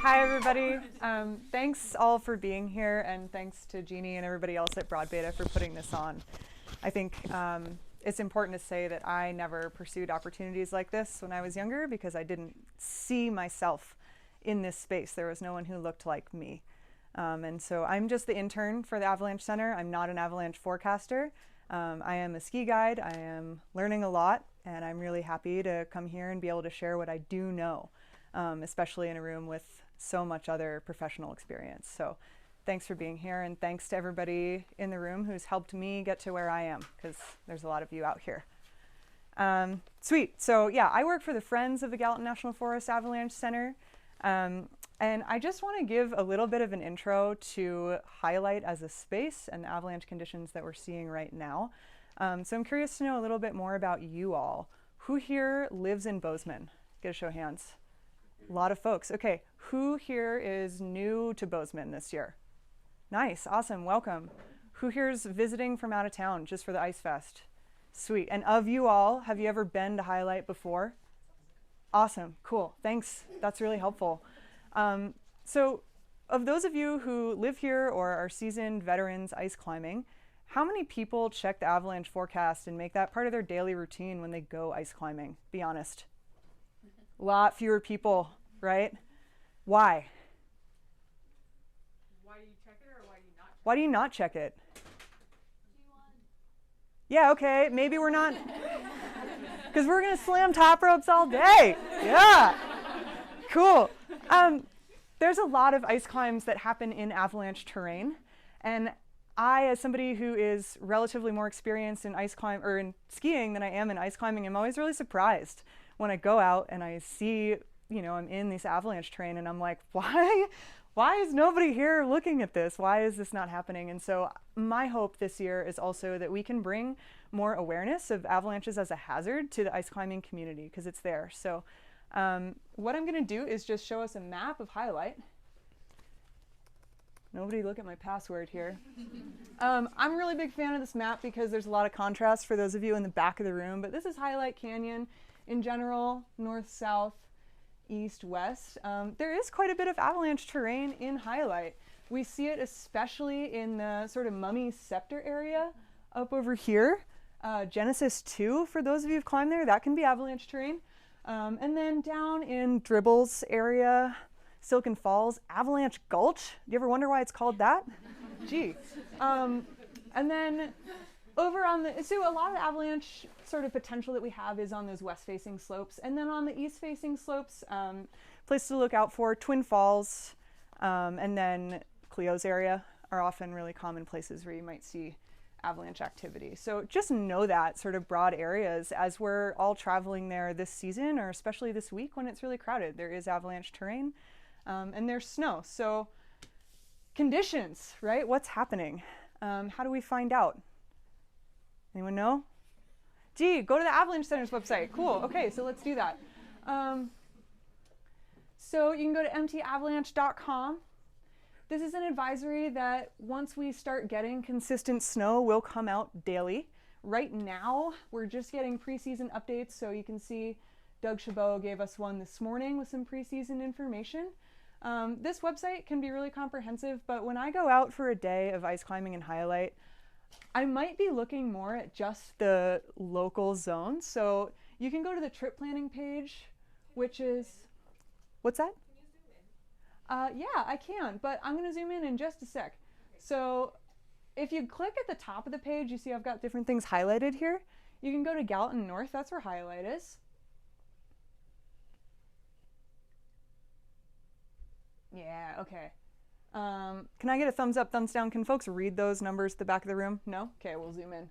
Hi, everybody. Thanks all for being here, and thanks to Jeannie and everybody else at Broad Beta for putting this on. I think it's important to say that I never pursued opportunities like this when I was younger because I didn't see myself in this space. There was no one who looked like me. And so I'm just the intern for the Avalanche Center. I'm not an Avalanche forecaster. I am a ski guide. I am learning a lot, and I'm really happy to come here and be able to share what I do know, especially in a room with so much other professional experience. So thanks for being here, and thanks to everybody in the room who's helped me get to where I am, because there's a lot of you out here. Sweet. So yeah, I work for the Friends of the Gallatin National Forest Avalanche Center. And I just want to give a little bit of an intro to Highlight as a space and the avalanche conditions that we're seeing right now. So I'm curious to know a little bit more about you all. Who here lives in Bozeman? Get a show of hands. A lot of folks. Okay, who here is new to Bozeman this year? Nice, awesome, welcome. Who here's visiting from out of town just for the Ice Fest? Sweet. And of you all, have you ever been to Highlight before? Awesome, cool, thanks. That's really helpful. So of those of you who live here or are seasoned veterans ice climbing, how many people check the avalanche forecast and make that part of their daily routine when they go ice climbing? Be honest. A lot fewer people, right? Why? Why do you check it or why do you not check it? Why do you not check it? Yeah, okay, maybe we're not. Because we're going to slam top ropes all day. Yeah, cool. There's a lot of ice climbs that happen in avalanche terrain. And I, as somebody who is relatively more experienced in ice climb or in skiing than I am in ice climbing, I'm always really surprised when I go out and I see, I'm in this avalanche terrain and I'm like, why is nobody here looking at this? Why is this not happening? And so my hope this year is also that we can bring more awareness of avalanches as a hazard to the ice climbing community, because it's there. So what I'm going to do is just show us a map of Highlight. Nobody look at my password here. I'm a really big fan of this map because there's a lot of contrast for those of you in the back of the room. But this is Highlight Canyon in general, north, south, east, west. There is quite a bit of avalanche terrain in Highlight. We see it especially in the sort of Mummy Scepter area up over here. Genesis 2, for those of you who've climbed there, that can be avalanche terrain. And then down in Dribbles area, Silken Falls, Avalanche Gulch. Do you ever wonder why it's called that? Gee. And then over on so a lot of the avalanche sort of potential that we have is on those west-facing slopes. And then on the east-facing slopes, places to look out for, Twin Falls, and then Cleo's area are often really common places where you might see avalanche activity. So just know that sort of broad areas as we're all traveling there this season, or especially this week when it's really crowded. There is avalanche terrain and there's snow. So conditions, right? What's happening? How do we find out? Anyone know? Gee, go to the Avalanche Center's website. Cool. Okay, so let's do that. So you can go to mtavalanche.com. This is an advisory that once we start getting consistent snow will come out daily. Right now, we're just getting preseason updates, so you can see Doug Chabot gave us one this morning with some preseason information. This website can be really comprehensive, but when I go out for a day of ice climbing in Highlight, I might be looking more at just the local zones. So you can go to the trip planning page, which is, what's that? Yeah, I can, but I'm going to zoom in just a sec. So if you click at the top of the page, you see I've got different things highlighted here. You can go to Gallatin North, that's where Highlight is. Yeah, okay. Can I get a thumbs up, thumbs down? Can folks read those numbers at the back of the room? No? Okay, we'll zoom in.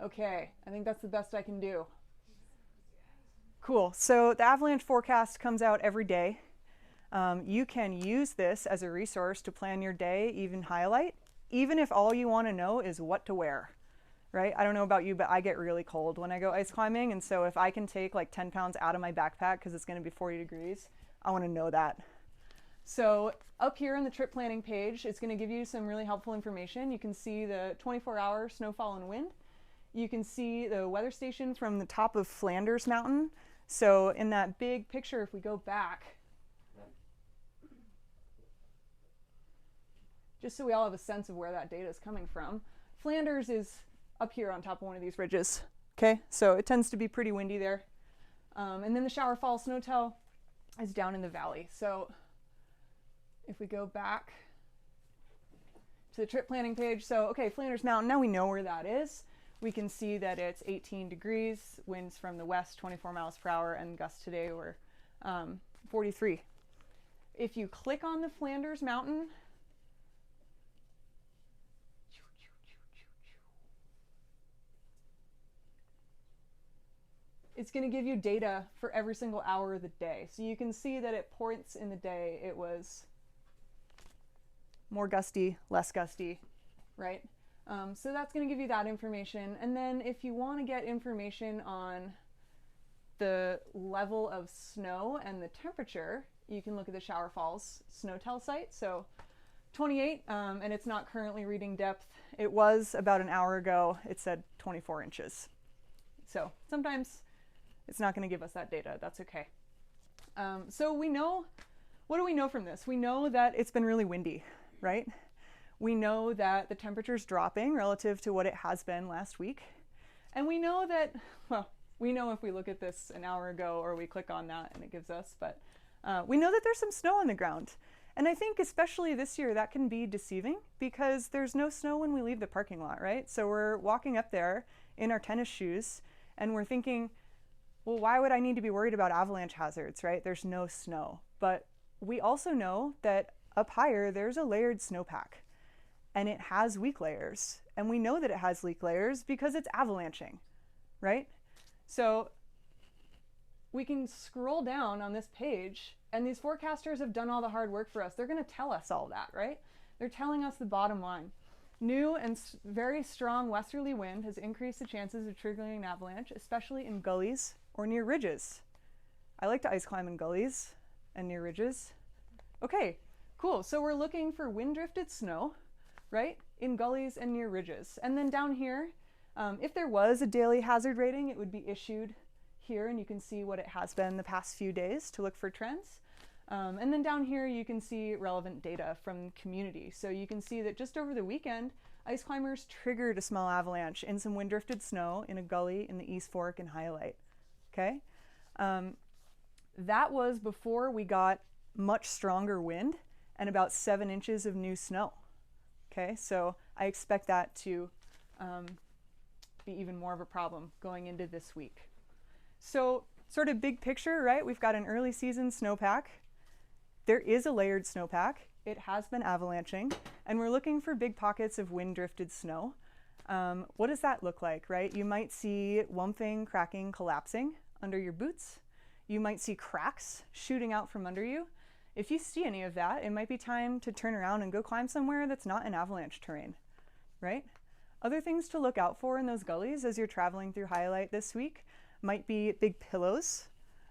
Okay, I think that's the best I can do. Cool, so the avalanche forecast comes out every day. You can use this as a resource to plan your day, even Highlight, even if all you want to know is what to wear, right? I don't know about you, but I get really cold when I go ice climbing, and so if I can take like 10 pounds out of my backpack because it's going to be 40 degrees, I want to know that. So up here on the trip planning page, it's going to give you some really helpful information. You can see the 24-hour snowfall and wind. you can see the weather station from the top of Flanders Mountain. So in that big picture, if we go back, just so we all have a sense of where that data is coming from, Flanders is up here on top of one of these ridges. Okay, so it tends to be pretty windy there. And then the Shower Falls Snowtell is down in the valley. So if we go back to the trip planning page, so okay, Flanders Mountain, now we know where that is. We can see that it's 18 degrees, winds from the west 24 miles per hour, and gusts today were 43. If you click on the Flanders Mountain, it's going to give you data for every single hour of the day. So you can see that at points in the day it was more gusty, less gusty, right? So that's going to give you that information. And then if you want to get information on the level of snow and the temperature, you can look at the Shower Falls Snowtell site. So 28, and it's not currently reading depth. It was about an hour ago. It said 24 inches. So sometimes it's not going to give us that data. That's okay. So we know, what do we know from this? We know that it's been really windy, right? We know that the temperature's dropping relative to what it has been last week. And we know that, well, we know if we look at this an hour ago or we click on that and it gives us, but we know that there's some snow on the ground. And I think especially this year that can be deceiving because there's no snow when we leave the parking lot, right? So we're walking up there in our tennis shoes and we're thinking, well, why would I need to be worried about avalanche hazards, right? There's no snow. But we also know that up higher, there's a layered snowpack and it has weak layers. And we know that it has weak layers because it's avalanching, right? So we can scroll down on this page and these forecasters have done all the hard work for us. They're going to tell us all that, right? They're telling us the bottom line. New and very strong westerly wind has increased the chances of triggering an avalanche, especially in gullies or near ridges. I like to ice climb in gullies and near ridges. Okay, cool. So we're looking for wind-drifted snow, right, in gullies and near ridges. And then down here, if there was a daily hazard rating, it would be issued here, and you can see what it has been the past few days to look for trends. And then down here, you can see relevant data from community. So you can see that just over the weekend, ice climbers triggered a small avalanche in some wind-drifted snow in a gully in the East Fork and Highlight. Okay, that was before we got much stronger wind and about 7 inches of new snow. Okay, so I expect that to be even more of a problem going into this week. So sort of big picture, right? We've got an early season snowpack. There is a layered snowpack. It has been avalanching, and we're looking for big pockets of wind-drifted snow. What does that look like, right? You might see wumping, cracking, collapsing under your boots. You might see cracks shooting out from under you. If you see any of that, it might be time to turn around and go climb somewhere that's not an avalanche terrain, right? Other things to look out for in those gullies as you're traveling through Highlight this week might be big pillows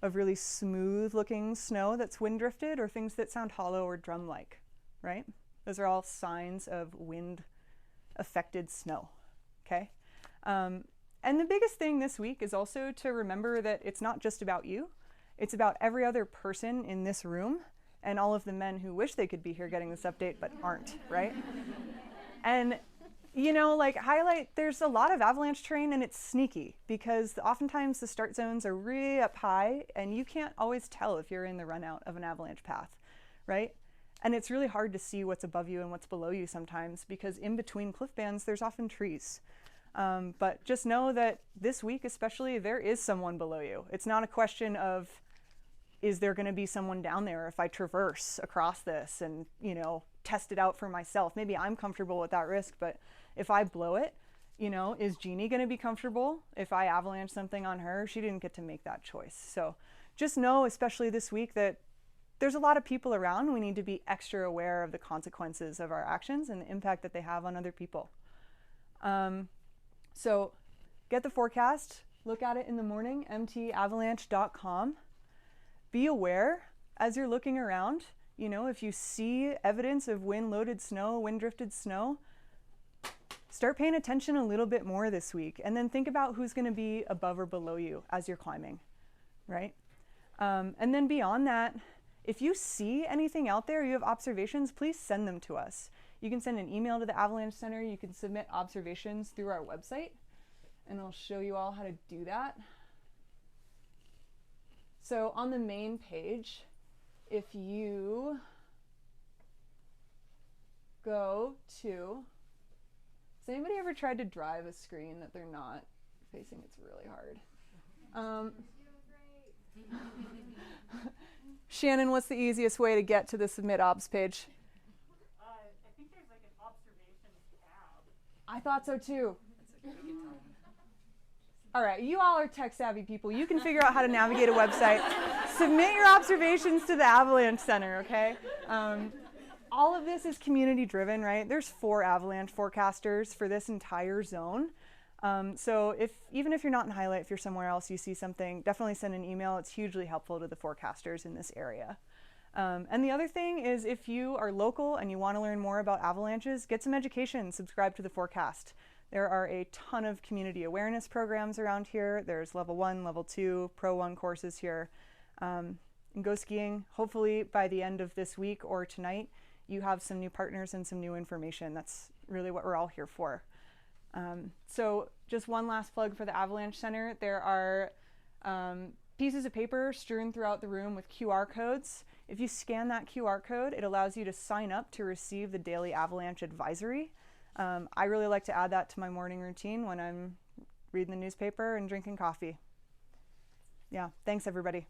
of really smooth looking snow that's wind drifted, or things that sound hollow or drum like, right? Those are all signs of wind affected snow, okay? And the biggest thing this week is also to remember that it's not just about you, it's about every other person in this room and all of the men who wish they could be here getting this update but aren't, right? And you know, like Highlight, there's a lot of avalanche terrain and it's sneaky because oftentimes the start zones are really up high and you can't always tell if you're in the run out of an avalanche path, right? And it's really hard to see what's above you and what's below you sometimes because in between cliff bands, there's often trees. But just know that this week especially, there is someone below you. It's not a question of, is there going to be someone down there if I traverse across this and, you know, test it out for myself? Maybe I'm comfortable with that risk, but if I blow it, you know, is Jeannie going to be comfortable if I avalanche something on her? She didn't get to make that choice. So just know, especially this week, that there's a lot of people around. We need to be extra aware of the consequences of our actions and the impact that they have on other people. So get the forecast, look at it in the morning, mtavalanche.com. Be aware as you're looking around, you know, if you see evidence of wind-loaded snow, wind-drifted snow, start paying attention a little bit more this week, and then think about who's going to be above or below you as you're climbing, right? And then beyond that, if you see anything out there, you have observations, please send them to us. You can send an email to the Avalanche Center. You can submit observations through our website, and I'll show you all how to do that. So on the main page, if you go to, has anybody ever tried to drive a screen that they're not facing? It's really hard. Shannon, what's the easiest way to get to the Submit Obs page? I think there's like an observations tab. I thought so too. All right, you all are tech savvy people. You can figure out how to navigate a website. Submit your observations to the Avalanche Center, okay? All of this is community driven, right? There's 4 Avalanche forecasters for this entire zone. So even if you're not in Highlight, if you're somewhere else, you see something, definitely send an email. It's hugely helpful to the forecasters in this area. And the other thing is, if you are local and you want to learn more about avalanches, get some education, subscribe to the forecast. There are a ton of community awareness programs around here. There's level 1, level 2, Pro 1 courses here. And go skiing. Hopefully by the end of this week or tonight, you have some new partners and some new information. That's really what we're all here for. So just one last plug for the Avalanche Center. There are pieces of paper strewn throughout the room with QR codes. If you scan that QR code, it allows you to sign up to receive the daily Avalanche advisory. I really like to add that to my morning routine when I'm reading the newspaper and drinking coffee. Yeah, thanks everybody.